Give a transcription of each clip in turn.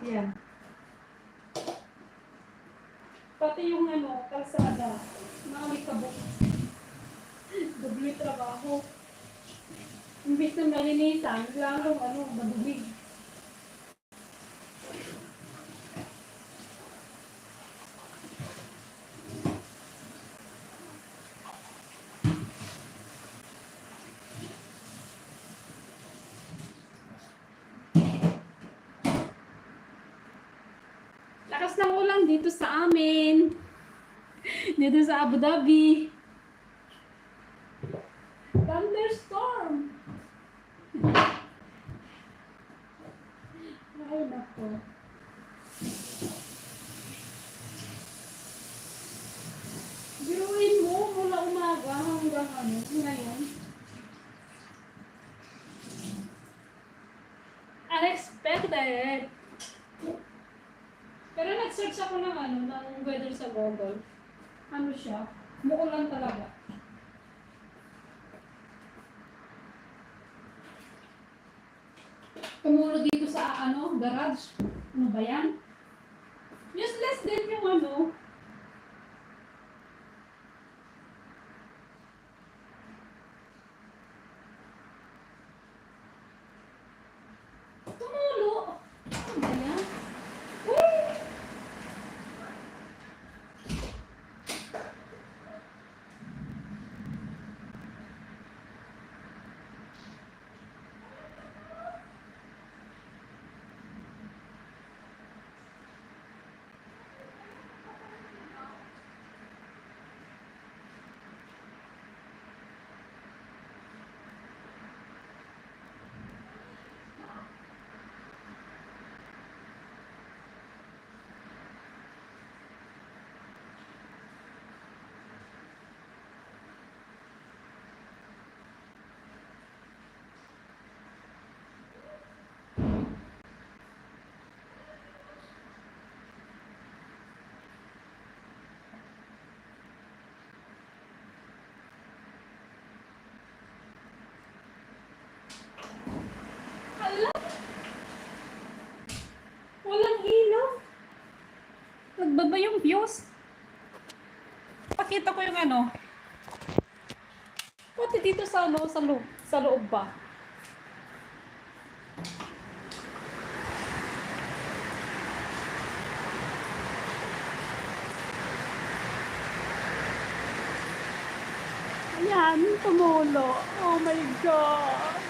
Yan. Pati yung ano, kalsada. Mga may kabok. Dubli trabaho. Imbis na malinisan, lalong ano, madumi. Lakas ng ulan dito sa amin. Dito sa Abu Dhabi. Thunderstorm. Ay, nako. Biruin mo mula umaga hanggang ano, ngayon. Unexpected. Pero nag-search ako ng ano, ng weather sa Google. Ano siya? Muulan talaga. Tumulo dito sa ano, garage. Ano ba yan? Useless din yung ano. Tumulo. Ano ba yan? Hala? Walang ilaw. Nagbaba yung views. Pakita ko yung ano. Pati dito sa ano, sa loob ba? Ayan, tumulo. Oh my God.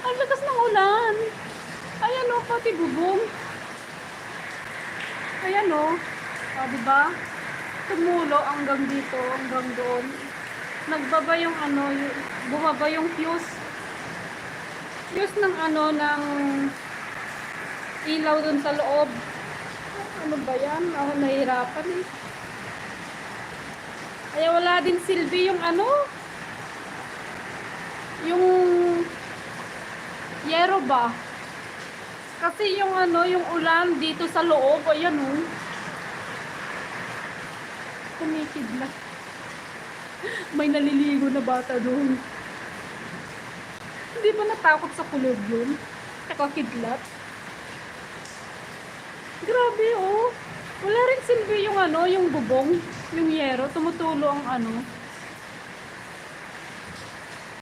Ang lakas ng ulan. Ayan o, pati bubong. Ayan o. O, diba? Tumulo hanggang dito, hanggang doon. Nagbaba yung ano, bumaba yung fuse. Fuse ng ano, ng ilaw dun sa loob. Ano ba yan? Ako nahihirapan eh. Kaya wala din silbi yung ano, yung yero ba? Kasi yung ano, yung ulan dito sa loob, ayan o. Kumikidlat. May naliligo na bata doon. Hindi ba natakot sa kulog yun? Nakakidlat. Grabe oh. Wala rin silbi yung ano, yung bubong, yung yero, tumutulo ang ano.